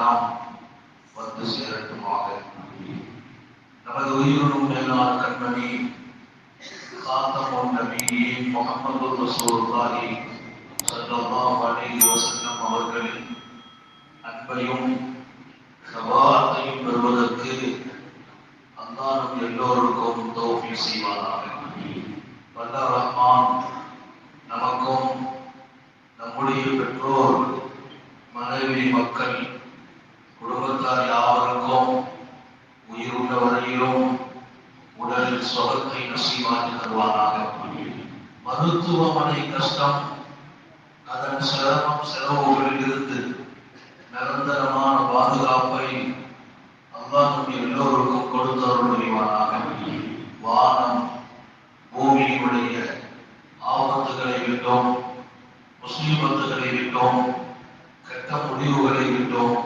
எல்லாம் வந்து சேரட்டுமாக. நமது உயிரினும் மேலான கண்மணி காத்தமுன் நபியின் முஹம்மது ரசூலுல்லாஹி ஸல்லல்லாஹு அலைஹி வஸல்லம் அவர்களின் அன்பையும் ஷஃபாஅத்தையும் பெறுவதற்கு அல்லாஹ் எல்லோருக்கும் தௌஃபீக் செய்வானாக. வல்ல ரஹ்மான் நமக்கும் நம்முடைய பெற்றோர், மனைவி, மக்கள், குடும்பத்தார் யாவருக்கும் உயிர் உள்ள வரையிலும் உடலில் சுகத்தை நசீவாக்கி தருவானாக. மருத்துவமனை கஷ்டம், அதன் சிரமம், செலவுகளில் இருந்து நிரந்தரமான பாதுகாப்பை அல்லாஹ் எல்லோருக்கும் கொடுத்தருள் புரிவானாக. வானம் பூமியினுடைய ஆபத்துகளை விட்டோம், முஸ்லிமத்துகளை விட்டோம், கெட்ட முடிவுகளை விட்டோம்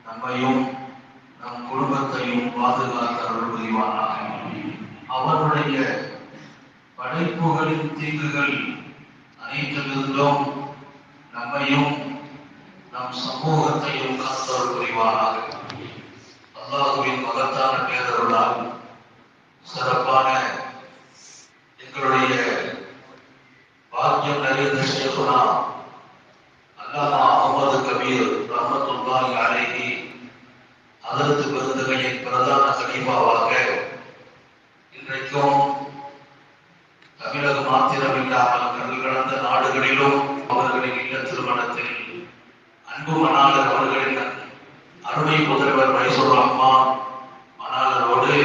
நம்மையும் நம் குடும்பத்தையும் பாதுகாக்க அருள் புரிவானாக. அவருடைய படைப்புகளின் தீங்குகள் அனைத்திலிருந்தும் நம்மையும் நம் சமூகத்தையும் காத்தருள் புரிவானாக. அல்லாஹ்வின் மகத்தான பேரருளால் சிறப்பான எங்களுடைய பாக்கியம் நிறைந்த ஷேகுனா அல்லாமா அஹ்மது கபீர் ரஹ்மத்துல்லாஹி அலைஹி அதற்கு பெருந்தகையின் பிரதான கலீஃபாவாக இன்றைக்கும் தமிழகம் மாத்திரமில்லாமல் கடல் கடந்த நாடுகளிலும் அவர்களின் இல்ல திருமணத்தில் அன்பு மணாளர் அவர்களின் அருமை முதல்வர் மைசூர் ரஹ்மான் மணாளரோடு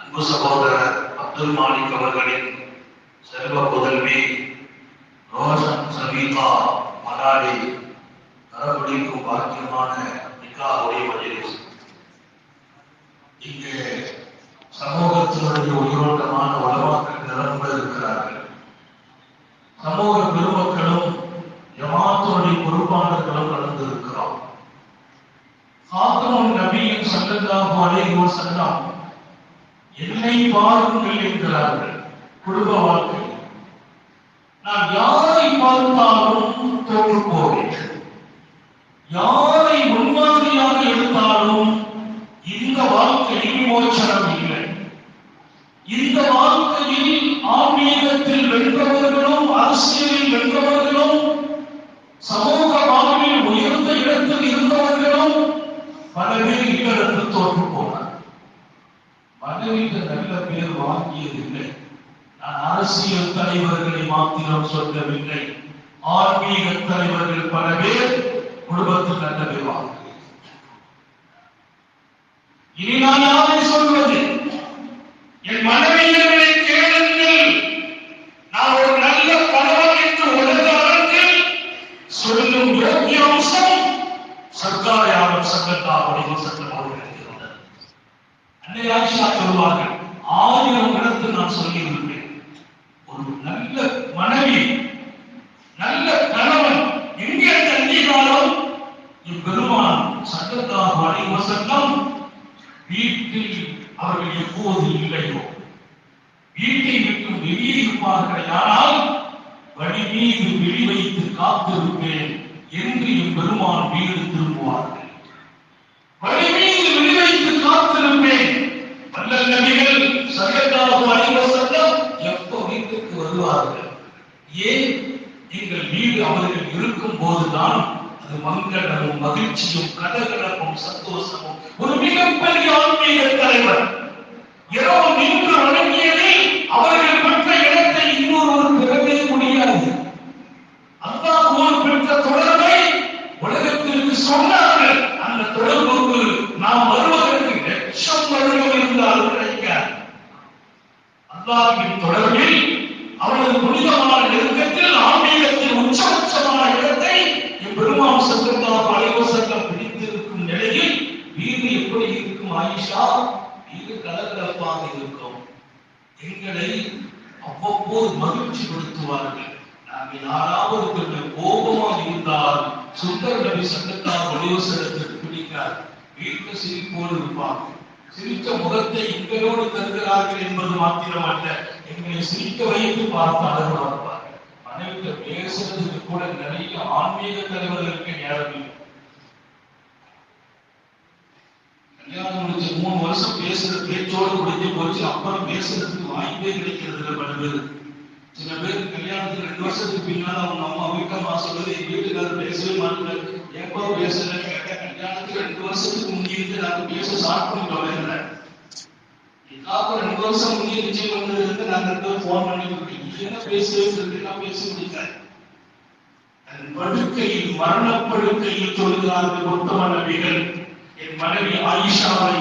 அன்பு சகோதரர் அப்துல் மாலிக் அவர்களின் செல்வ புதல்வி ரோஷன் சமீகா மலாடி கரபிடிக்கும் பாக்கியமான நிக்காஹுடைய மஜ்லிஸ். இங்கே சமூகத்தினுடைய உயிரோட்டமான உலமாக்கள் நிரம்ப இருக்கிறார்கள். சமூக பெருமக்களும் ஜமாத்துடைய பொறுப்பாளர்களும் கலந்து இருக்கிறோம். காத்தமுன் நபியின் ஸல்லல்லாஹு அலைஹி வஸல்லம் என்னை பாருங்கள் என்கிறார்கள். குடும்ப வாழ்க்கை, நான் யாரை பார்த்தாலும் தோற்று போவேன், யாரை முன்மாதிரியாக எடுத்தாலும் இந்த வாழ்க்கையில் விமோசனம் இல்லை. இந்த வாழ்க்கையில் ஆன்மீகத்தில் வென்றவர்களும் அரசியலில் வென்றவர்களும் சமூக வாழ்வில் உயர்ந்த இடத்தில் இருந்தவர்களும் பல பேர் இல்லறத்து தோற்று போனார். மனைவிக்கு நல்ல பேர் வாங்கியதில்லை. நான் அரசியல் தலைவர்களை மாத்திரம் சொல்லவில்லை, ஆன்மீக தலைவர்கள் பல பேர் குடும்பத்தில் நல்ல பேர் வாங்க. இனி நான் யாரை சொல்வது? என் மனைவியர்களை கேளுங்கள். நான் ஒரு நல்ல கணவன் என்று உலகத்தில் சொல்லும் யோக்கிய அம்சம் சர்க்காரியாளர் ஸல்லல்லாஹு அலைஹி வஸல்லம் அவர்கள் இருந்தார். அன்னை ஆயிஷா சொல்வார்கள், 1000 இடத்தில் நான் சொல்லியிருப்பேன், ஒரு நல்ல மனைவி, நல்ல கணவன் எங்கே அங்கீகாரம்? பெருமான் ஸல்லல்லாஹு அலைஹி வஸல்லம் வீட்டில் அவர்கள் எப்போது இல்லையோ, வீட்டை விட்டு வெளியே இருப்பார்கள், ஆனால் வழி மீது வெளி வைத்து காத்திருப்பேன் என்று என் பெருமான் வீடு திரும்புவார்கள். வழி மீது வெளி வைத்து காத்திருப்பேன். வல்லல் நபிகள் ஸல்லல்லாஹு அலைஹி வஸல்லம் எப்போ வீட்டுக்கு வருவார்கள்? ஏன்? எங்கள் வீடு அவர்கள் இருக்கும் போதுதான் அது மங்களமும் மகிழ்ச்சியும் கலகலப்பும் சந்தோஷமும். ஒரு மிகப்பெரிய ஆன்மீக தலைவர் இரவு நின்று வழங்கியதில் அவர்கள் பெற்ற இடத்தை இன்னொருவர் பெறவே முடியாது. அல்லாஹ்வோடு பெற்ற தொடர்பை உலகத்திற்கு சொன்னார்கள். அந்த தொடர்புக்கு நாம் வருவதற்கு லட்சம் வருடம் இருந்தாலும் கிடைக்காது. அல்லாஹ்வின் தொடர்பில் அவரது புனிதமான நெருக்கத்தில் ஆன்மீகத்தில் உச்சபட்சமான இடத்தை பெருமான் ஸல்லல்லாஹு அலைஹி வஸல்லம் பிடித்திருக்கும் நிலையில் வீடு எப்படி இருக்கும் ஆயிஷா? வீடு கலகலப்பாக இருக்கும். எங்களை அவ்வப்போது மகிழ்ச்சி படுத்துவார்கள். நாங்கள் யாராவது கொஞ்சம் கோபமாக இருந்தால் சுந்தர நபி ஸல்லல்லாஹு அலைஹி வஸல்லத்திற்கு பிடிக்காது. வீட்டு சிரிப்போடு இருப்பாங்க. சிரித்த முகத்தை எங்களோடு தருகிறார்கள் என்பது மாத்திரமல்ல, எங்களை சிரிக்க வைத்து பார்த்து அழகு பார்ப்பார்கள். மனைவிட்ட பேசுறதுக்கு கூட நிறைய ஆன்மீக தலைவர்களுக்கு நேரம் இல்லை. கல்யாணம் முடிஞ்ச 3 வருஷம் பேசுற பேச்சோடு முடிஞ்சு போச்சு. அப்புறம் பேசுறதுக்கு வாய்ப்பே கிடைக்கிறது இல்லை. பல பேர், சில பேர் கல்யாணத்துக்கு 2 வருஷத்துக்கு பின்னால அவங்க அம்மா வீட்டம்மா சொல்றது, எங்க வீட்டுக்காரர் பேசவே மாட்டாரு. எப்போ பேசலன்னு கேட்டா, கல்யாணத்துக்கு 2 வருஷத்துக்கு முன்னிருந்து நாங்க பேச ஸ்டார்ட் பண்ணி வரல. எல்லாரும் 2 வருஷம் முன்னே நிச்சயம் வந்ததுக்கு நாங்க 2 பேரும் போன் பண்ணி என்ன பேசுறது, நான் பேச முடியல. தன் படுக்கையில், மரணப்படுக்கையில் சொல்கிறார்கள் உத்தம நபிகள். என் மனைவி ஆயிஷாவை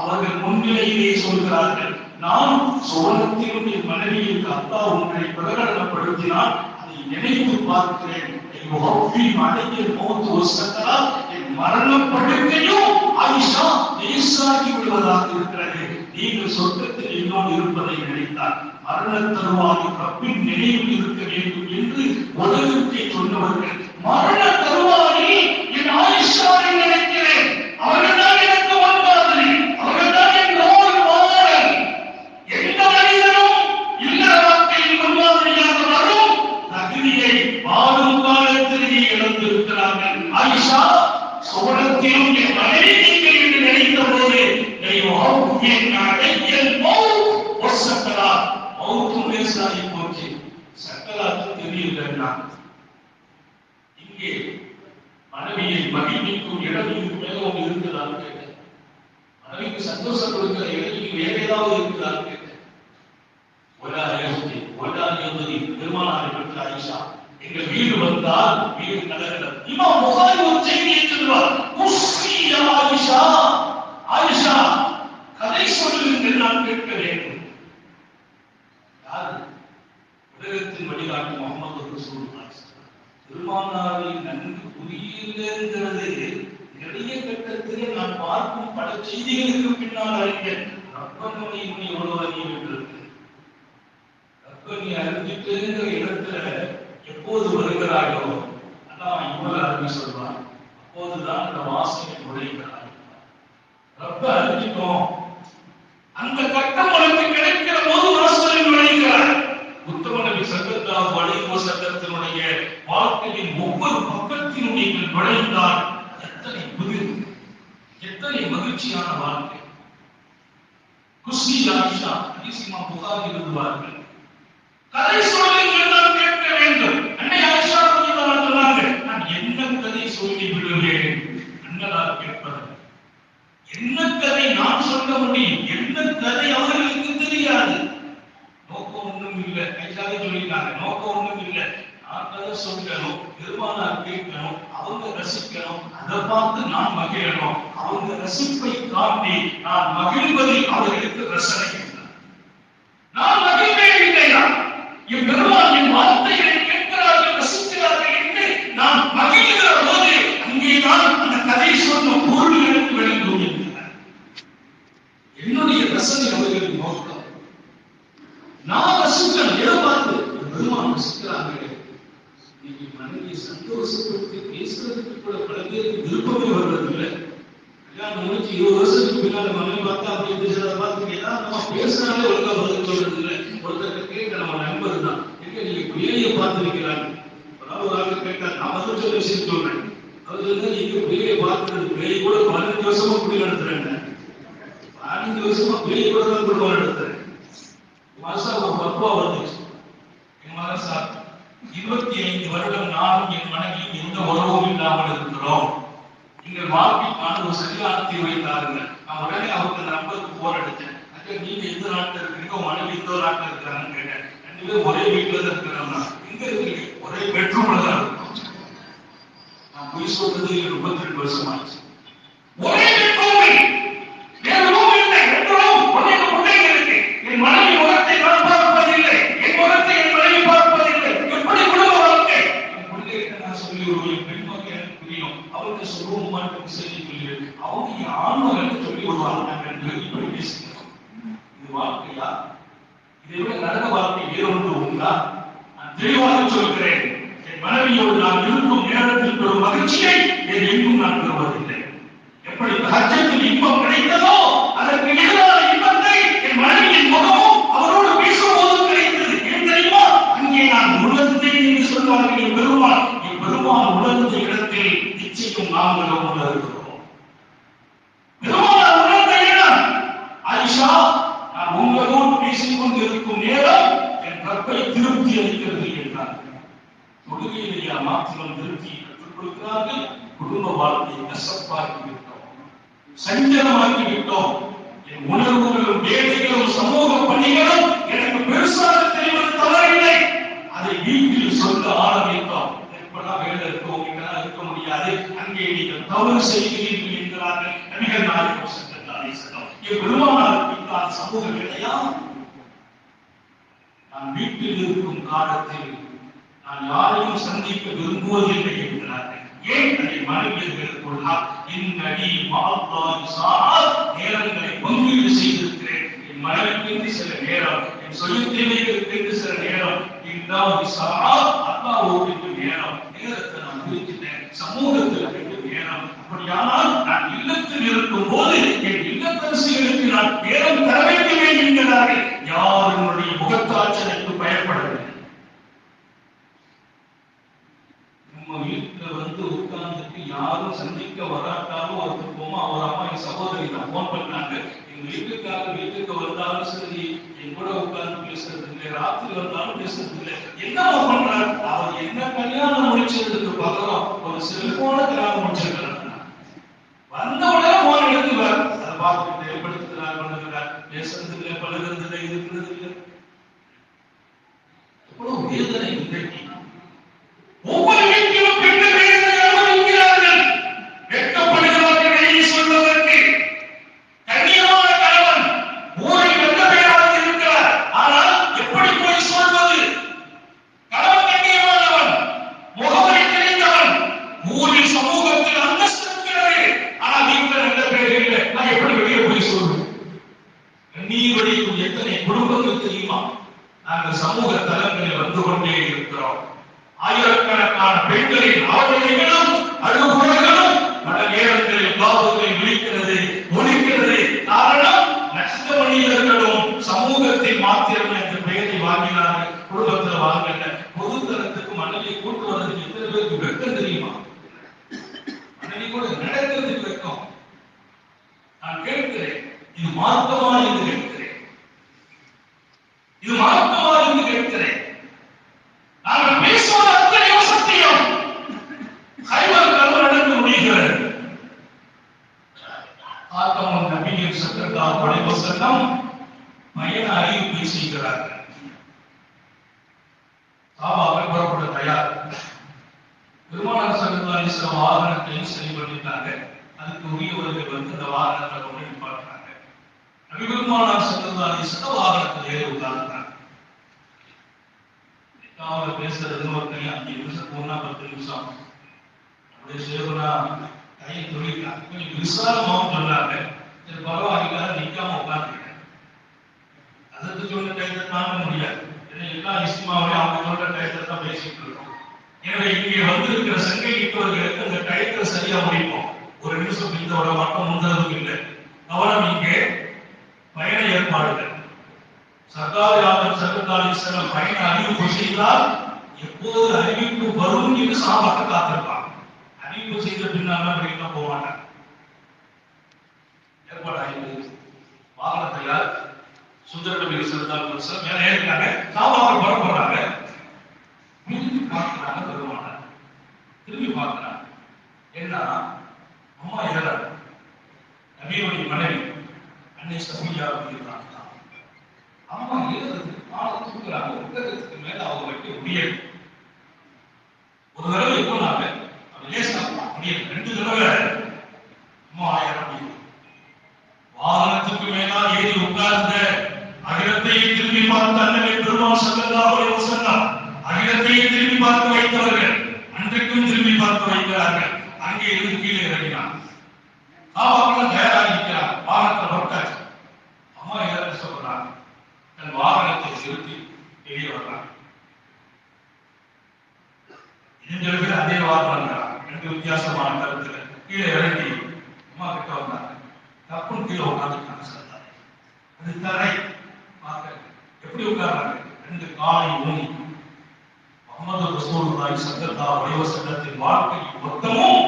அவர்கள் முன்னிலையிலே சொல்கிறார்கள், நான் சோழத்திலும் என் மனைவிக்கு அப்பா ஒன்றை பிரகடனப்படுத்தினால் அதை நினைத்து பார்க்கிறேன். என் மரணப்படுக்கையும் ஆயிஷா லேசாகி விடுவதாக இருக்கிறது. நீங்கள் சொர்க்கத்தில் என்னோடு இருப்பதை நினைத்தார். மரண தருவாயில் ரப்பின் நினைவில் இருக்க வேண்டும் என்று உலகத்தை சொன்னவர்கள், மரண தருவாயில் என் ஆயிஷாவை நினைக்கிறேன். அவர்கள்தான் எனக்கு வந்தார்கள், அவர்கள்தான் என் ரோல் மாடல். எந்த மனிதனும் இல்லற வாழ்க்கையில் முன்மாதிரியாக வரும் தகுதியை வாழும் காலத்திலேயே இழந்திருக்கிறார்கள். ஆயிஷா, சோழத்திலும் என் மனைவி நீங்கள் என்று நினைத்த போது போச்சு. சக்கராத்து தெரியல. இங்கே மனைவியை மகிழ்விக்கும் இடம் மேலும் இருக்குதான்னு கேட்டேன். மனைவிக்கு சந்தோஷம் கொடுக்கிற இடம் வேற ஏதாவது இருக்குதான்னு கேட்டேன். பெருமானாரை பெற்ற ஆயிஷா, எங்கள் வீடு வந்தால் வீடு கலகலம். இமாம் புகாரி ஒரு செய்தியை சொல்வார், ஆயிஷா, ஆயிஷா கதை சொல்லுங்கள், நான் கேட்க வேண்டும். யாரு? உலகத்தின் வழிகாட்டு முகமது ரசூலுல்லாஹ். பெருமானாரை நன்கு புரியலங்கிறது நிறைய கட்டத்திலே நான் பார்க்கும் பல செய்திகளுக்கு பின்னால் அறிஞர் ரப்பனை எவ்வளவு அறிய வேண்டியிருக்கு. ரப்பனை அறிஞ்சிட்டுங்கிற இடத்துல எப்போது வருகிறாயோ அதான் இவ்வளவு அறிவி சொல்வார். அப்போதுதான் அந்த வாசனை நுழைகிறார். ரப்ப அறிஞ்சிட்டோம், அந்த கட்டம் உனக்கு கிடைக்கிற போது வாசலில் நுழைகிறார். உத்தம நபி ஸல்லல்லாஹு அலைஹி வஸல்லத்தினுடைய வாழ்க்கையின் ஒவ்வொரு பக்கத்திலும் நீங்கள் நுழைந்தால் எத்தனை புதிர், எத்தனை மகிழ்ச்சியான வாழ்க்கை. குஸ்ஸி ஆயிஷா ஹதீஸிமா புகாரி எழுதுவார்கள், கதை சொல்லுங்கள், நான் கேட்க வேண்டும். அன்னை ஆயிஷா ரலியல்லாஹு அன்ஹா சொன்னார்கள், நான் என்ன கதை சொல்லி விடுவேன்? அன்னதார் கேட்பது, என்ன கதை நான் சொல்ல முடியும்? என்ன கதை அவர்களுக்கு தெரியாது. நோக்கம் ஒன்றும் இல்லை. ஐயாவே சொல்லிட்டாங்க, நோக்கம் ஒன்றும் இல்லை. நான் கதை சொல்லணும், பெருமானார் கேட்கணும், அவங்க ரசிக்கணும், அதை பார்த்து நான் மகிழணும். அவங்க ரசிப்பை காட்டி நான் மகிழ்வதில் அவர்களுக்கு ரசனை இல்லை. நான் மகிழ்வே இல்லையா? என் பெருமான் என் வார்த்தைகளை கேட்கிறார்கள், ரசிக்கிறார்கள் என்று நான் மகிழ்கிற போது அங்கேதான் அந்த கதை சொன்ன பொருள் எனக்கு விளங்கும் என்கிறார். என்னுடைய ரசனை அவர்களுக்கு நோக்கம். நான் ரசிக்கிறேன், எதை பார்த்து? பெருமான் ரசிக்கிறார்கள். நீங்க மனைவியை சந்தோஷப்படுத்தி பேசுறதுக்கு கூட பல பேருக்கு விருப்பமே வருவதில்லை. கல்யாணம் முடிச்சு 20 வருஷத்துக்கு பின்னால மனைவி பார்த்தா அப்படி பேசுறத பார்த்து ஏதாவது நம்ம பேசுறாலே ஒழுங்கா பதில் சொல்றது இல்லை. ஒருத்தர் கேட்க நம்ம நண்பர் தான், எங்க நீங்க பிள்ளைய பார்த்துருக்கிறாங்க. அதாவது ஒரு ஆள் கேட்டார், நான் பதில் சொல்ல விஷயம் சொல்றேன். அவர் வந்து நீங்க பிள்ளைய பார்க்கிறது, பிள்ளைய கூட 15 வருஷமா குடி நடத்துறேன், 15 வருஷமா பிள்ளைய கூட தான் குடும்பம் நடத்துறேன். மாசம் ஒரு பக்குவா வந்துச்சு. என் மகன் சார் 25 வருடம் நானும் என் மனைவியும் எந்த உறவும் இல்லாமல் இருக்கிறோம். நீங்கள் வாழ்க்கைக்கான ஒரு சரியான தீர்வை தாருங்க. நான் உடனே அவருக்கு நம்பருக்கு போன் அடிச்சேன். நீங்க எந்த நாட்டில் இருக்கிறீங்க, உங்க மனைவி எந்த நாட்டில் இருக்கிறாங்கன்னு கேட்டேன். 2 பேரும் ஒரே வீட்டுல தான் இருக்கிறோம்னா, எங்க இருக்கிறீங்க? ஒரே பெட்ரூம்ல தான் இருக்கும். நான் போய் சொல்றது 32 வருஷம் ஆச்சு. ஒரே பெட்ரூம், வேற ரூம் இல்லை, 2 ரூம், ஒரே பிள்ளைங்க இருக்கு. என் மனைவி முகத்தை நான் பார்ப்பதில்லை, என் முகத்தை என் மனைவி பார்ப்பதில்லை. எப்படி குடும்ப வாழ்க்கை? என் பிள்ளைகிட்ட நான் சொல்லி விடுவேன், பெண் மக்கள் எனக்கு புரியும், அவருக்கு சொல்லுவோம் மாட்டு செய்தி சொல்லிடு, அவங்க ஆண்மகன் சொல்லி விடுவாங்க. நாங்கள் இப்படி பேசுகிறோம். இது வாழ்க்கையா? இதை விட நரக வாழ்க்கை வேறு ஒன்று உண்டா? நான் தெளிவாக சொல்கிறேன், என் மனைவியோடு நான் இருக்கும் நேரத்தில் பெறும் மகிழ்ச்சியை வேறு எங்கும் நான் பெறுவதில்லை. எப்படி ஹஜ்ஜத்தில் இன்பம் கிடைத்ததோ அதற்கு எதிரான இன்பத்தை என் மனைவியின் முகமும் அவரோடு பேசும்போது கிடைத்தது. ஏன் தெரியுமா? அங்கே நான் உணர்ந்தேன் என்று சொல்வார்கள். என் பெருமான் உணர்ந்த இடத்தில் நிச்சயம் நாங்களும் உணர்கிறோம். பெருமான் விட்டோம், சஞ்சலமாக்கி விட்டோம். என் உணர்வுகளும் வேலைகளும் சமூக பணிகளும் எனக்கு பெருசாக தெரிவது தவறில்லை. அதை வீட்டில் சொல்ல ஆரம்பித்தோம். எப்பெல்லாம் வேலை இருக்க உங்களால் இருக்க முடியாது, அங்கே நீங்கள் தவறு செய்கிறீர்கள் என்கிறார்கள் நபிகள் நாயகம் ஸல்லல்லாஹு அலைஹி வஸல்லம். பெருமானார் சமூக வேலையா? நான் வீட்டில் இருக்கும் காலத்தில் நான் யாரையும் சந்திக்க விரும்புவதில்லை என்கிறார்கள். ஏன்? அதை மனைவியர்களுக்குள்ளார் இன்னடி மால்லாஹி ஸாஅத் நேரங்களை பங்கீடு செய்திருக்கிறேன். என் மனைவிக்கு சில நேரம், என் சுய தேவைகளுக்கு சில நேரம், இல்லாஹி ஸாஅத் அல்லாஹ்வுக்கு நேரம், நேரத்தை நான் பிரிக்கிறேன். சமூகத்தில் நேரம். அப்படியானால் நான் இல்லத்தில் இருக்கும் போது என் இல்லத்தரசிகளுக்கு நான் நேரம் தர வேண்டும் என்கிறார்கள். யாருடைய முகத்தாட்சனுக்கு பயப்படவில்லை. நம்ம வீட்டுல உட்கார்ந்துட்டு யாரும் சந்திக்க வராட்டாலும் ஒருத்தர் போமா, அவர் அம்மா என் சகோதரி தான் போன் பண்ணாங்க, எங்க வீட்டுக்கு வந்தாலும் சரி என் கூட உட்கார்ந்து பேசுறது இல்லை, ராத்திரி வந்தாலும் பேசுறது இல்லை. என்ன பண்றாரு? அவர் என்ன கல்யாணம் முடிச்சதுக்கு பகரம் ஒரு செல்போன கல்யாணம் முடிச்சிருக்கிறார். வந்த உடனே போன் எடுத்துவார், அதை பார்த்துட்டு ஏற்படுத்துகிறார், பண்ணுகிறார், பேசுறது இல்லை, பழகிறது இல்லை, இருக்கிறது இல்லை. எவ்வளவு வேதனை இன்றைக்கு ஒவ்வொரு வீட்டிலும் பெண்கள் வேதனை அனுபவிக்கிறார்கள். வெட்கப்படுகிறார்கள் சொல்வதற்கு. கண்ணியமான கணவன் ஊரில் நல்ல பெயராக இருக்கிறார், ஆனால் எப்படி போய் சொல்வது? கணவன் கண்ணியமானவன், முகவரி தெரிந்தவன், ஊரில் சமூகத்தில் அந்தஸ்து இருக்கிறது, ஆனால் வீட்டில் நல்ல பெயர் இல்லை, நான் எப்படி வெளியே போய் சொல்வது? கண்ணீர் வடிக்கும் எத்தனை குடும்பங்கள் தெரியுமா? நாங்கள் சமூக தளங்களில் வந்து கொண்டே இருக்கிறோம். ஆயிரக்கணக்கான பெண்களின் அவர்களும் அழுகுறர்களும் பல நேரங்களில் பாவங்களை விழிக்கிறது, ஒழிக்கிறது. காரணம், நஷ்ட மனிதர்களும் சமூகத்தில் மாத்திரம் என்ற பெயரை வாங்கினார்கள், குடும்பத்தில் வாங்கல. பொதுத்தளத்துக்கு மனைவியை கூட்டு வர்றதுக்கு எத்தனை பேருக்கு வெட்கம் தெரியுமா? மனைவி கூட நடக்கிறதுக்கு வெட்கம். நான் கேட்கிறேன், இது மார்க்கமா என்று கேட்கிறேன், இது மார்க்கமா என்று கேட்கிறேன். நாங்கள் பேசுவது அத்தனையோ சத்தியம். ஹைபர் கலவரம் நடந்து முடிகிறது. ஆத்தமன் நபியின் ஸல்லல்லாஹு அலைஹி வஸல்லம் பயண அறிவிப்பை செய்கிறார்கள். சஹாபாக்கள் புறப்பட தயார். பெருமானார் ஸல்லல்லாஹு அலைஹி வஸல்லம் வாகனத்தையும் சரி பண்ணிட்டாங்க. அதுக்கு உரியவர்கள் அந்த வாகனத்தை கொண்டு நிப்பாட்டுறாங்க. நபி பெருமானார் ஸல்லல்லாஹு அலைஹி வஸல்லம் வாகனத்தில் ஏறி உட்கார்ந்தாங்க. அவரை பேசுறது ஒரு 5 நிமிஷம் போனா 10 நிமிஷம் அப்படியே சேவனா கையை தொழிற்காங்க. கொஞ்சம் விசாலமாவும் சொன்னாங்க. சரி பரவாயில்ல, நிக்காம உட்காந்துருக்கேன். அதற்கு சொன்ன டைத்தை தாண்ட முடியாது. ஏன்னா எல்லா இஸ்மாவையும் அவங்க சொல்ற டைத்தை தான் பேசிட்டு இருக்கோம். எனவே இங்கே வந்திருக்கிற சங்கை இட்டவர்களுக்கு அந்த டைத்தை சரியா முடிப்போம். 1 நிமிஷம் பிடித்தவரை மட்டும் முந்ததும் இல்லை. கவனம் இங்கே பயண ஏற்பாடுகள். சர்தார் ஆலம் ஸல்லல்லாஹு அலைஹி வஸல்லம் பயண அறிவிப்பு செய்தால் எப்போது அறிவிப்பு வரும் என்று சஹாபாக்கள் காத்திருப்பாங்க. அறிவிப்பு செய்த பின்னால் வெளியில போக மாட்டாங்க. ஏற்பாடு வாகன தயார். சுந்தர நபி ஸல்லல்லாஹு அலைஹி வஸல்லம் மேலே ஏறினாங்க. சஹாபாக்கள் புறப்படுறாங்க. திரும்பி பார்க்கிறாங்க, பெருமானார் திரும்பி பார்க்கிறாங்க. என்ன அம்மா ஏறாங்க. நபியுடைய மனைவி அன்னை சஃபியா அப்படின்றாங்க. அம்மா ஏறுறது ஆளை தூக்குறாங்க. ஒட்டகத்துக்கு மேல அவங்க வைக்க முடியாது. ஒரு தடவை எப்போனாங்க லேசா முடியாது, 2 தடவை அம்மா ஏற முடியும். வாகனத்துக்கு மேலா ஏறி உட்கார்ந்த அகிலத்தையே திரும்பி பார்த்த அன்னை பெருமாள் ஸல்லல்லாஹு அலைஹி வஸல்லம் அகிலத்தையே திரும்பி பார்த்து வைத்தவர்கள் அன்றைக்கும் திரும்பி பார்த்து வைக்கிறார்கள். அங்கே இருந்து கீழே இறங்கினார். அவர்கள் தயாராக இருக்கிறார். வாகனத்தை பட்டாச்சு. அம்மா ஏற சொல்றாங்க. தன் வாகனத்தை நிறுத்தி வெளியே வர்றாங்க. இதற்கு அதே வாகனம் தான். 2 வித்தியாசமான கருத்துல கீழே இறங்கி அம்மா கிட்ட வந்தாங்க. தப்புன்னு கீழே உட்காந்துட்டாங்க. சொல்றாங்க அது தரை பார்க்க எப்படி உட்கார்றாங்க. 2 காலை ஊனி முஹம்மது ரசூலுல்லாஹி ஸல்லல்லாஹு அலைஹி வஸல்லத்தின் வாழ்க்கை மொத்தமும்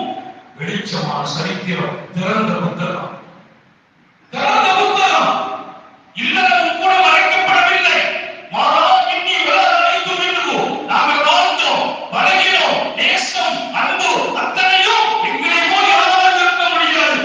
வெளிச்சமான சரித்திரம். திறந்த புத்தகம், திறந்த புத்தகம். இல்லறம் கூட மறைக்கப்படவில்லை. மாறாக இன்னி விலகலைத்து விடுவோம். நாங்கள் வாழ்ந்தோம், பழகினோம், நேசம், அன்பு அத்தனையும் எங்களை போல் யாராலும் இருக்க முடியாது.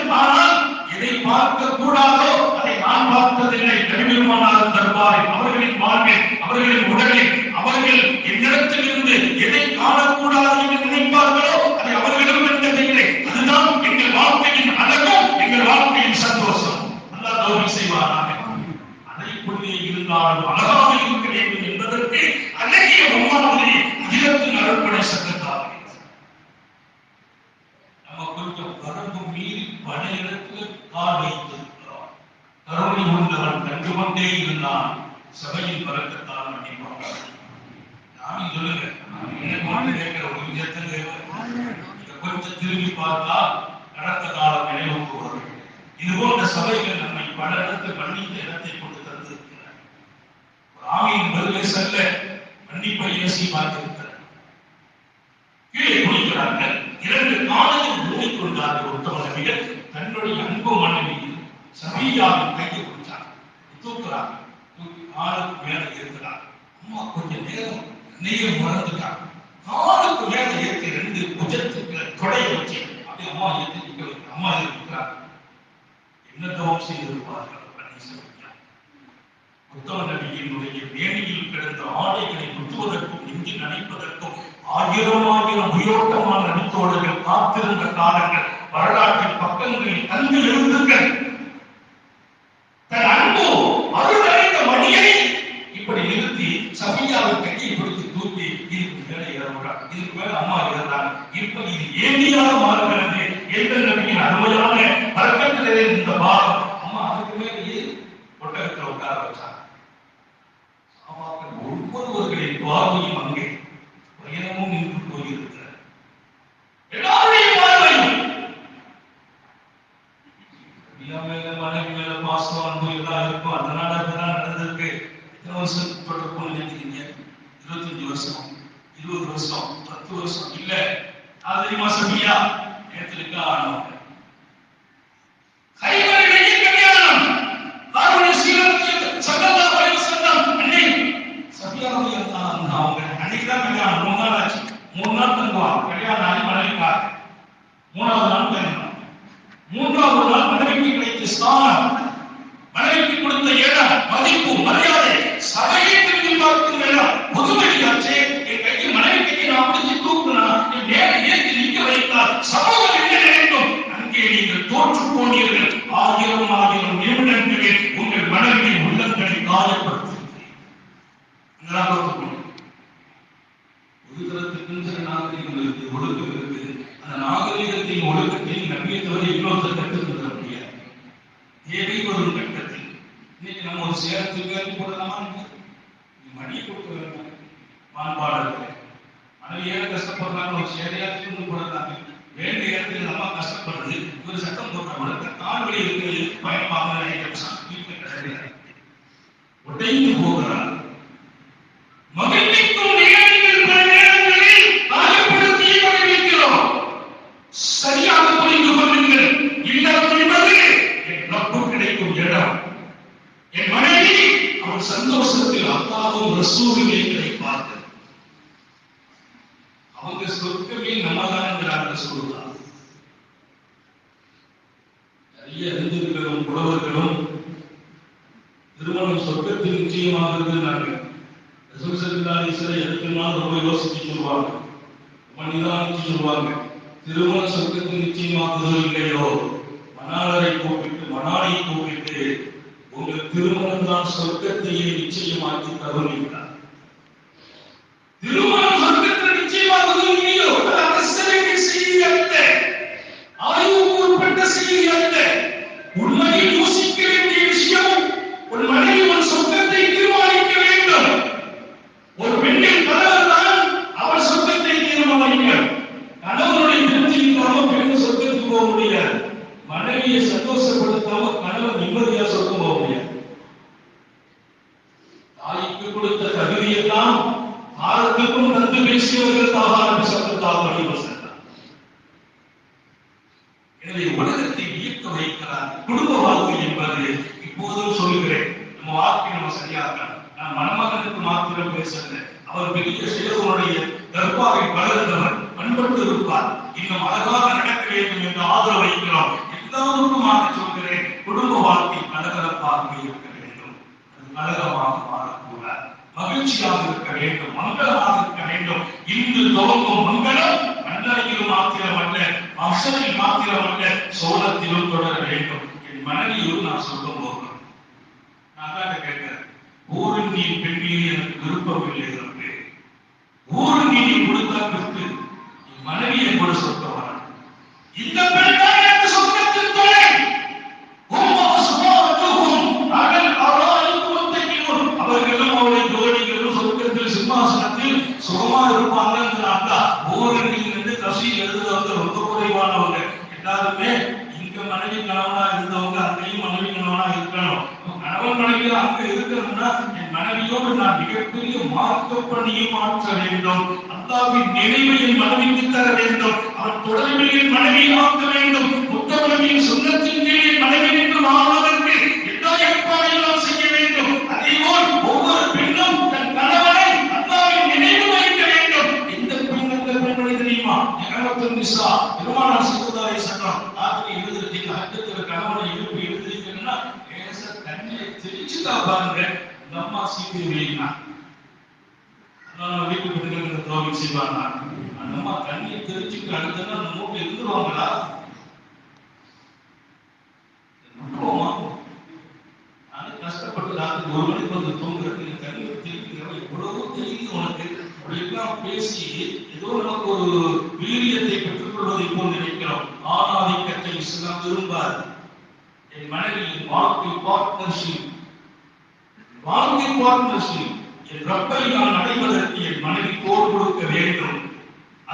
காலம் அழகாக இருக்க வேண்டும் என்பதற்கு அழகிய முன்மாதிரி உயரத்தின் அருள்படை சட்டத்தார். நம்ம கொஞ்சம் வரம்பு மீறி பல இடத்தில் கால் வைத்திருக்கிறோம். கருணை உள்ளவன் கண்டு கொண்டே இருந்தான், சபையின் பறக்கத்தான் மன்னிப்பாங்க. நானும் சொல்லுங்க, கேட்கிற ஒரு விஷயத்தில் கொஞ்சம் திரும்பி பார்த்தா கடந்த காலம் நினைவுக்கு வரும். இது போன்ற சபைகள் நம்மை பல இடத்தில் மன்னித்த இடத்தை கொண்டு தந்திருக்கிறார். ஆவியின் பதிலை செல்ல மன்னிப்பை இயேசு பார்த்திருக்கிறார். கீழே குளிக்கிறார்கள், 2 காலையில் மூடிக்கொண்டார்கள். ஒருத்தவன் நபிகள் தன்னுடைய அன்பு மனைவி சபையாவின் கையை பிடிச்சாங்க, தூக்குறாங்க, தூக்கி காலுக்கு மேல இருக்கிறார். அம்மா கொஞ்சம் நேரம் நெய்யம் மறந்துட்டாங்க. காலுக்கு மேல ஏற்றி 2 புஜத்துக்கு தொடைய வச்சு அப்படி அம்மா ஏற்றி நிற்க வைக்க அம்மா இருக்கிறாங்க. என்ன தவம் செய்திருப்பார்கள்? உத்தம நபியினுடைய வேணியில் கிடந்த ஆடைகளை குத்துவதற்கும் நெஞ்சு நனைப்பதற்கும் 1000 உயிரோட்டமான நடித்தோழர்கள் காத்திருந்த காலங்கள் வரலாற்றின் பக்கங்களில் கண்டு எழுந்துங்கள். தன் அன்பு அருளடைந்த மணியை இப்படி நிறுத்தி சபியாவின் கையை பிடித்து தூக்கி இதுக்கு மேல இறங்குறார், இதுக்கு மேல அம்மா இறந்தாங்க, இப்ப இது ஏண்டியாக மாறுகிறது என்ற நபியின் அருமையான வழக்கத்திலே இந்த பாகம். அம்மா அதுக்கு மேல ஒட்டகத்தில் உட்கார வச்சாங்க. ஒவ்வொருவர்களின் பார்வையும் அங்கே பயணமும் நின்று போயிருக்கிறார். எல்லாருடைய பார்வையும் மனைவி மேல பாசம் அன்பு எல்லாம் இருக்கும். அதனால அதெல்லாம் நடந்திருக்கு. எத்தனை வருஷம் தொடர்பு நினைக்கிறீங்க? 25 வருஷம், 20 வருஷம், 10 வருஷம் இல்ல. அது தெரியுமா சபியா? நேற்றுக்கு ஆனவங்க கைவரிலேயே கல்யாணம் அவருடைய சீரத்தில் சல்லல்லாஹு அலைஹி வஸல்லம் அன்னை சபியாவுடைய அவங்க அன்னைக்கு தான் கல்யாணம். 3 நாள் ஆச்சு. 3 நாள் தங்குவாங்க. கல்யாணம் ஆகி மனைவிக்காக 3வது நாள் கல்யாணம். 3வது நாள் மனைவிக்கு கிடைத்த ஸ்தானம், மனைவிக்கு கொடுத்த இடம், மதிப்பு, மரியாதை, சபையை திரும்பி பார்க்கும் இடம், பொதுவெளியாச்சு. என் கையை மனைவி கையை நான் பிடிச்சி தூக்குனா என் மேல ஏற்றி நிற்க வைத்தால் சமூகம் என்ன நினைக்கும்? அங்கே நீங்கள் தோற்று போனீர்கள். 1000 நிமிடங்களில் உங்கள் மனைவியின் உள்ளங்களை காயப்படுத்துகிறீர்கள். ஒரு தரத்துக்கு சில நாகரிகம் இருக்கு, ஒழுக்கம் இருக்கு. அந்த நாகரிகத்தின் ஒழுக்கத்தில் நம்பிய தவிர இன்னொருத்தர் கற்றுக் தர முடியாது. தேவை ஒரு கட்டத்தில் இன்னைக்கு நம்ம ஒரு சேரத்துக்கு போடலாமா? மணியை கொடுக்க வேண்டும். மாண்பாளர்கள் மனைவி ஏற கஷ்டப்படுறாங்க, ஒரு சேரையாச்சும் போடலாங்க. வேண்டிய இடத்துல நம்ம கஷ்டப்படுறது. ஒரு சட்டம் போடுற கால்வழி இருக்கிறது பயணமாக நினைக்கிற உடைந்து போகிறார். மகிழ்ச்சிக்கும் நிகழ்ச்சிகள் பல நேரங்களில் காயப்படுத்தியே கொண்டிருக்கிறோம். சரியாக புரிந்து கொள்ளுங்கள். இல்லம் என்பது என் ரப்பு கிடைக்கும் இடம். என் மனைவி அவன் சந்தோஷத்தில் அல்லாஹ்வும் ரசூலுமே கிடைப்பார்கள். அவங்க சொர்க்கமே நம்மதான் சொல்லுவாங்க. நிறைய அறிஞர்களும் புலவர்களும் திருமணம் சொர்க்கத்தில் நிச்சயமாக இருக்கிறார்கள். எதுக்குனாலும் ரொம்ப யோசிச்சு சொல்லுவாங்க, மனிதானிச்சு சொல்லுவாங்க. திருமண சொர்க்கத்தில் நிச்சயமாக்குதோ இல்லையோ, மணாளரை கூப்பிட்டு மணாலை கூப்பிட்டு உங்கள் திருமணம் தான் சொர்க்கத்தையே நிச்சயமாக்கி தருகிறார். திருமணம் சொர்க்கத்தில் நிச்சயமாக்குதோ இல்லையோ, அரசியலின் செய்தி அல்ல, ஆய்வுக்கு உட்பட்ட செய்தி அல்ல. உண்மையில் யோசிக்க வேண்டிய விஷயம், ஒரு மனைவி ஒரு சொர்க்கத்தை தீர்மானிக்க வேண்டும். ஒரு பெண்ணின் கணவர் தான் அவர் சொர்க்கத்தை தீர்மானிக்க. கணவனுடைய திருப்திக்காக பெண் சொர்க்கத்துக்கு போக முடியாது. மனைவியை சந்தோஷப்படுத்தாம கணவன் நிம்மதியா சொர்க்கம் போக முடியாது. தாய்க்கு கொடுத்த தகுதியெல்லாம் ஆரத்துக்கும் தந்து பேசியவர்கள் தாகாரம் சத்தத்தாக வழிவசம். எனவே உலகத்தை இயக்க வைக்கிறார். குடும்ப வாழ்க்கை என்பது இப்போதும் சொல்லுகிறேன், நம்ம வாழ்க்கை நம்ம சரியாக. நான் மணமகனுக்கு மாத்திரம் பேசல, அவர் பெரிய சேவனுடைய தர்பாரை வளர்ந்தவர், பண்பட்டு இருப்பார். இன்னும் அழகாக நடக்க வேண்டும் என்று ஆதரவு வைக்கிறோம். எல்லாருக்குமாக சொல்கிறேன், குடும்ப வாழ்க்கை கலகலப்பாக இருக்க வேண்டும். அது கலகமாக மாறக்கூடாது. மகிழ்ச்சியாக இருக்க வேண்டும், மங்களமாக இருக்க வேண்டும். இன்று துவங்கும் மங்களம் மன்னரையிலும் மாத்திரமல்ல, மசனில் மாத்திரமல்ல, சோழத்திலும் தொடர வேண்டும். என் மனைவியோடு நான் சொல்லும் போது நான் தான் கேட்கிறேன், ஊரின் நீ பெண்ணில் எனக்கு விருப்பமில்லை என்று ஊரின் நீ கொடுத்தாக்கு மனைவியை கூட சொத்தவன் இந்த பெண்கள் எனக்கு சொந்தத்தின் துணை அவர்களும் அவளை ஜோடிகளும் சொர்க்கத்தில் சிம்மாசனத்தில் சுகமா இருப்பாங்க. ஊரில் நீங்க கசி எழுதுறவங்க ரொம்ப குறைவானவங்க. எல்லாருமே இங்க மனைவி கணவனா இருந்தவங்க அங்கேயும் மனைவி கணவனா இருக்கணும். கணவன் மனைவி அங்க இருக்கணும்னா என் மனைவியோடு நான் மிகப்பெரிய மார்க்க பணியை மாற்ற வேண்டும். அல்லாஹ்வின் நினைவை என் மனைவிக்கு தர வேண்டும். அவன் தொடர்பில் என் மனைவியை ஆக்க வேண்டும். முத்தமனவின் சுண்ணத்தின் கீழ் என் மனைவி நின்று வாழ்வதற்கு எல்லா ஏற்பாடுகளும் செய்ய வேண்டும். அதேபோல் ஒவ்வொரு பெண்ணும் தன் கணவனை அல்லாஹ்வின் நினைவு வைக்க வேண்டும். இந்த பெண்மணி தெரியுமா? நிசா பெருமானார் ஸல்லல்லாஹு அலைஹி வஸல்லம் ஆதிரி எழுதுறதுக்கு ஹஜ்ஜத்துல கணவனை எழுப்பி எழுதுறீங்கன்னா ஏச தண்ணியை தெளிச்சுட்டா பாருங்க. இந்த அம்மா சீக்கிரம் வெளியினா வீட்டு பெண்கள் தோல்வி செய்வாங்க. அந்த அம்மா தண்ணியை தெளிச்சுட்டு அடுத்தனா அந்த மூட்டை எழுதுருவாங்களா? நானும் கஷ்டப்பட்டு ராத்திரி 1 மணிக்கு வந்து தூங்குறதுக்கு தண்ணியை தெளிக்கிறவங்க எவ்வளவோ தெரியுது உனக்கு. அப்படியெல்லாம் பேசி ஏதோ நமக்கு ஒரு வீரியத்தை பெற்றுக் கொள்வதை போல் நினைக்கிறோம். ஆணாதிக்கத்தை இஸ்லாம் விரும்பாது. என் மனைவியின் வாழ்க்கை பார்ட்னர்ஷிப் என் ரப்பை நான் அடைவதற்கு என் மனைவி தோள் கொடுக்க வேண்டும்.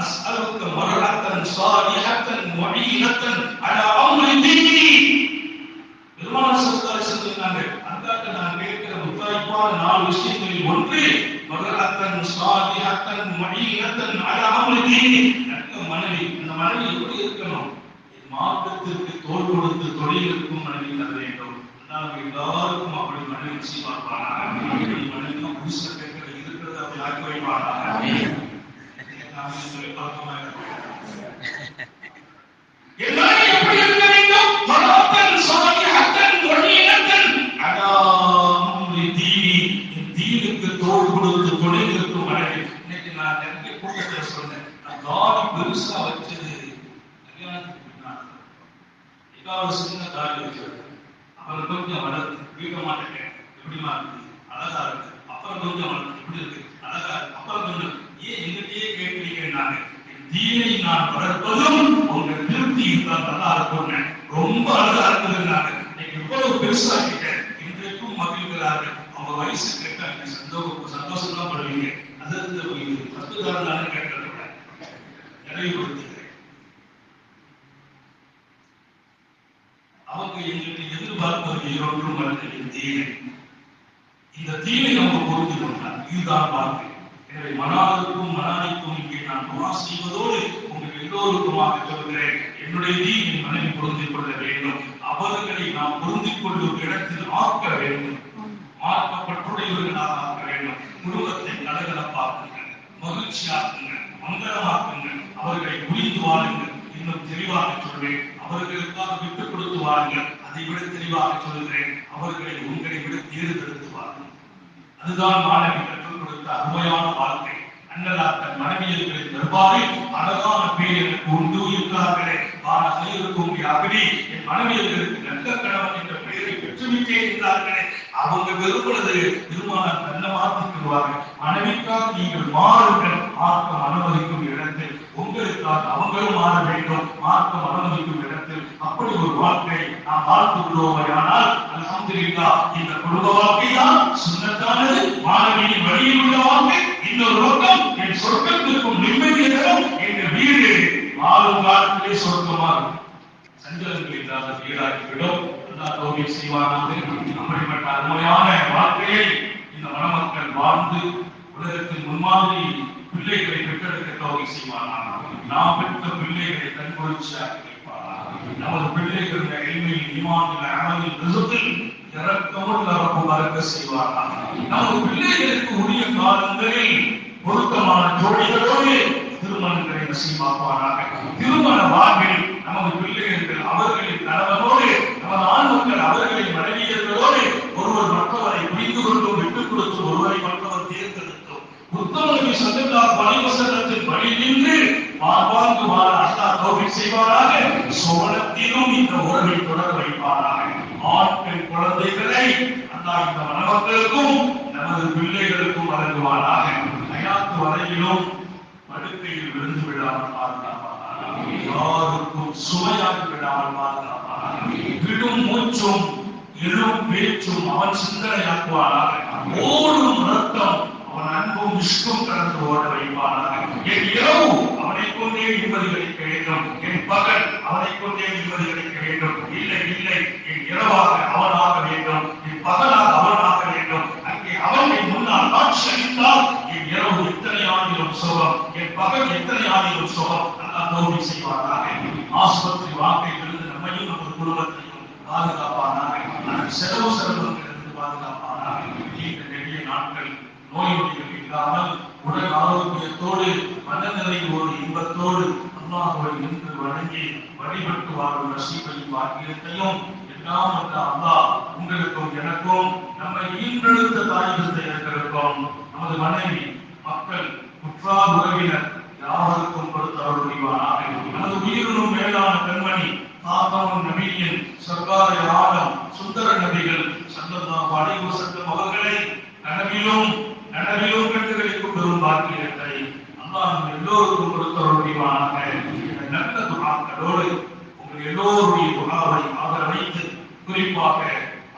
அஸ்அலுக மர்ஹத்தன் சாலிஹத்தன் முஈனத்தன் அலா அம்ரி தீனி. பெருமானார் ஸல்லல்லாஹு அலைஹி வஸல்லம் சொன்னாங்க, அல்லாஹ்ட்ட நான் கேட்கிற முத்தாய்ப்பான 4 விஷயங்களில் ஒன்று மர்ஹத்தன் சாலிஹத்தன் முஈனத்தன் அலா அம்ரி தீனி. நல்ல மனைவி. அந்த மனைவி எப்படி இருக்கணும்? என் மார்க்கத்திற்கு தோள் கொடுத்து தொழிலுக்கும் மனைவி தர வேண்டும். அல்லாஹ் எல்லாருக்கும் அப்படி மனைவி செய்வார்களாக. மனைவி புருஷ கேட்கிறது இருக்கிறது அப்படி ஆக்கி வைப்பார்களாக. எல்லாரும் எப்படி இருக்க வேண்டும்? மர்ஹத்தன் சாலிஹத்தன் முஈனத்தன் அலா அம்ரி தீனி. தீனுக்கு தோள் கொடுத்து தொழிலுக்கும் மனைவி. இன்னைக்கு நான் நிறைய கூட்டத்தில் சொன்னேன், நான் தாடி பெருசா வச்சது கல்யாணத்துக்கு பின்னால். ஏதாவது சின்ன தாடி வச்சது அப்புறம் கொஞ்சம் வளர்த்து வீட்ட மாட்டேன் எப்படிமா இருக்கு அழகா இருக்கு. அப்புறம் கொஞ்சம் வளர்த்து எப்படி இருக்கு அழகா இருக்கு. அப்புறம் கொஞ்சம் ஏன் எங்கிட்டயே கேட்கிறீங்கன்னாங்க. தீனை நான் வளர்ப்பதும் உங்க திருப்தி இருந்தால் நல்லா இருக்கும்னு. ரொம்ப அழகா இருக்குதுன்னாங்க. இன்னைக்கு இவ்வளவு பெருசாக்கிட்டேன். இன்றைக்கும் மகிழ்கிறார்கள். அவங்க வயசு கேட்டா நீங்க சந்தோஷம் தான் படுவீங்க. அதற்கு 10 நாள் கேட்கறத நிறைவுபடுத்துகிறேன். அவங்க எங்களுக்கு எதிர்பார்ப்பது ஒன்றும் அல்ல, தீனை. இந்த தீனை நம்ம புரிந்து கொண்டால் இதுதான் வாழ்க்கை. எனவே மனாலுக்கும் மனானிக்கும் இங்கே நான் துஆ செய்வதோடு உங்கள் எல்லோருக்குமாக சொல்கிறேன், என்னுடைய தீன் என் மனைவி புரிந்து கொள்ள வேண்டும். அவர்களை நாம் புரிந்து கொள்ளும் இடத்தில் ஆக்க வேண்டும். மார்க்கப்பட்டுடையவர்களாக ஆக்க வேண்டும். குடும்பத்தை கலகலப்பாக்குங்கள், மகிழ்ச்சியாக்குங்கள், மங்களமாக்குங்கள். அவர்களை புரிந்து வாருங்கள். இன்னும் தெளிவாக சொல்வேன், அவர்களுக்காக விட்டுக் கொடுத்து வாருங்கள். அதை விட தெளிவாக சொல்கிறேன், அவர்களை உங்களை விட தேர்ந்தெடுத்து வாருங்கள். அதுதான் மாணவி கற்றுக் கொடுத்த அருமையான வாழ்க்கை. அண்ணலார் தன் மனைவியர்களின் தர்பாரில் அழகான பேர் எனக்கு உண்டு என்றார்களே. இருக்கும் அகடி என் மனைவியர்களுக்கு நல்ல கணவன் என்ற பெயரை பெற்றுவிட்டேன் என்றார்களே. அவங்க விரும்புவது திருமணம் நல்ல மாற்றிக்குவார்கள். மனைவிக்காக நீங்கள் மாறுங்கள். மார்க்கம் அனுமதிக்கும் இடத்தில் உங்களுக்காக அவங்களும் மாற வேண்டும். மார்க்கம் அனுமதிக்கும் இடத்தில் அப்படி ஒரு வாழ்க்கை நாம் வாழ்த்து விடுவோமையானால் அல்ஹம்துலில்லாஹ் இந்த குடும்ப வாழ்க்கை தான் சுன்னத்தானது. மாணவியின் வழியில் உள்ள வாழ்க்கை. இன்னொரு பக்கம் என் சொர்க்கத்திற்கும் நிம்மதியை தரும். எங்கள் வீடு வாழும் காலத்திலே சொர்க்கமாகும். சஞ்சலங்கள் இல்லாத வீடாகிவிடும். அல்லாஹ் தௌஃபீக் செய்வானாக. அப்படிப்பட்ட அருமையான வாழ்க்கையை இந்த மணமக்கள் வாழ்ந்து உலகத்தின் முன்மாதிரி பிள்ளைகளை பெற்றெடுக்க தௌஃபீக் செய்வானாக. நாம் பெற்ற பிள்ளைகளை கண்குளிர்ச்சியாக்கி வைப்பானாக. நமது பிள்ளைகள் இல்மில், ஈமானில், அமலில், ரிஸ்கில் இரக்கமுள்ள ரப்பு பரக்கத் செய்வானாக. நமது பிள்ளைகளுக்கு உரிய காலங்களில் பொருத்தமான ஜோடிகளோடு திருமணங்களை நசீபாக்குவானாக. திருமண வாழ்வில் நமது பிள்ளைகள் அவர்களின் கணவனோடு, நமது ஆண் மக்கள் அவர்களின் மனைவியர்களோடு ஒருவர் மற்றவரை புரிந்து கொண்டும் விட்டுக் கொடுத்து ஒருவரை மற்றவர் தேர்ந்தெடுத்தோம். முத்தமனவி ஸல்லல்லாஹு அலைஹி வஸல்லத்தின் வழி நின்று வாழ்வாங்கு வாழ அல்லாஹ் தௌஃபீக் செய்வானாக. சோழத்திலும் இந்த உறவை தொடர வைப்பானாக. ஆண் பெண் குழந்தைகளை அல்லாஹ் இந்த மணமக்களுக்கும் நமது பிள்ளைகளுக்கும் வழங்குவானாக. ஹயாத்து வரையிலும் படுக்கையில் விழுந்து விடாமல் பாதுகாப்பானாக. யாருக்கும் சுமையாகி விடாமல் பாதுகாப்பானாக. விடும் மூச்சும் எழும் பேச்சும் அவன் சிந்தனையாக்குவானாக. ஓடும் ரத்தம் அவன் அன்பும் இஷ்டும் கடந்து ஓட வைப்பானாக. என் இரவு அவனை கொண்டே நிம்மதி கிடைக்க வேண்டும், என் பகல் அவனை கொண்டே நிம்மதி கிடைக்க வேண்டும். இல்லை இல்லை, என் இரவாக அவனாக வேண்டும், என் பகலாக அவனாக வேண்டும். அங்கே அவன் என் முன்னால் காட்சி அளித்தால் என் இரவு எத்தனை ஆண்டிலும் சுகம், என் பகல் எத்தனை ஆண்டிலும் சுகம். அல்லாஹ் தௌஃபீக் செய்வானாக. ஆஸ்பத்திரி வாழ்க்கையிலிருந்து நம்மையும் நமது குடும்பத்தையும் பாதுகாப்பானாக. செலவு செலவுகளிலிருந்து பாதுகாப்பானாக. நீண்ட நெடிய நாட்கள் நோய் நொடிகள் இல்லாமல் உடல் ஆரோக்கியத்தோடு மனநிலையோடு இன்பத்தோடு அல்லாஹ்வை நின்று வணங்கி வழிபட்டு வாழும் நசீபையும் பாக்கியத்தையும் எல்லாம் வந்த அல்லாஹ் உங்களுக்கும் எனக்கும் நம்மை ஈன்றெடுத்த தாய் தந்தையர்களுக்கும் நமது மனைவி மக்கள் உற்றார் உறவினர் யாவருக்கும் கொடுத்து அருள் புரிவானாக. நமது உயிரினும் மேலான கண்மணி ஆதம் நபியின் சர்க்கார ஆதம் சுந்தர நபிகள் ஸல்லல்லாஹு அலைஹி வஸல்லம் அவர்களை நனவிலும் கண்டுகளிக்கும் பெரும் பாக்கியத்தை அல்லாஹ் நம்ம எல்லோருக்கும் கொடுத்தருள் புரிவானாக. நல்ல துஆக்களோடு உங்கள் எல்லோருடைய துஆவை ஆதரவைத்து, குறிப்பாக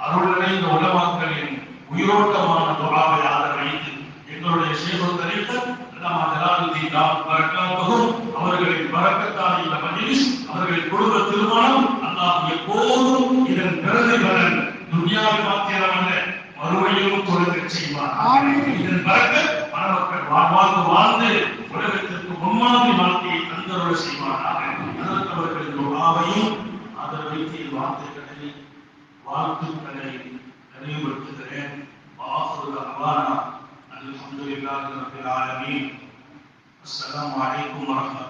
அருள் நிறைந்த உலமாக்களின் உயிரோட்டமான துஆவை ஆதரவைத்து எங்களுடைய ஷேகுல் தரீகத் அல்லாமா ஜலாலுத்தீன் தாமத் பரக்காத்துஹு அவர்களின் பரக்கத்தால் இந்த மஜ்லிஸ், அவர்களின் குடும்ப திருமணம் அல்லாஹ் எப்போதும் இதன் பிரதிபலன் துன்யாவில் மாத்திரமல்ல மறுமையிலும் தொழுகச் செய்வார். இதன் பரக்கத் மணமக்கள் வாழ்ந்து உலகத்திற்கு முன்மாதிரி வாழ்க்கையை தந்தருள செய்வாராக. அதற்கு அவர்களின் துஆவையும் ஆதரவைத்து வார்த்தைகளை வாழ்த்துக்களை நினைவுபடுத்துகிறேன். ஆஃபிரு தஅவானா அல்ஹம்துலில்லாஹி ரப்பில் ஆலமீன். அஸ்ஸலாமு அலைக்கும் வரஹ்மத்துல்லாஹி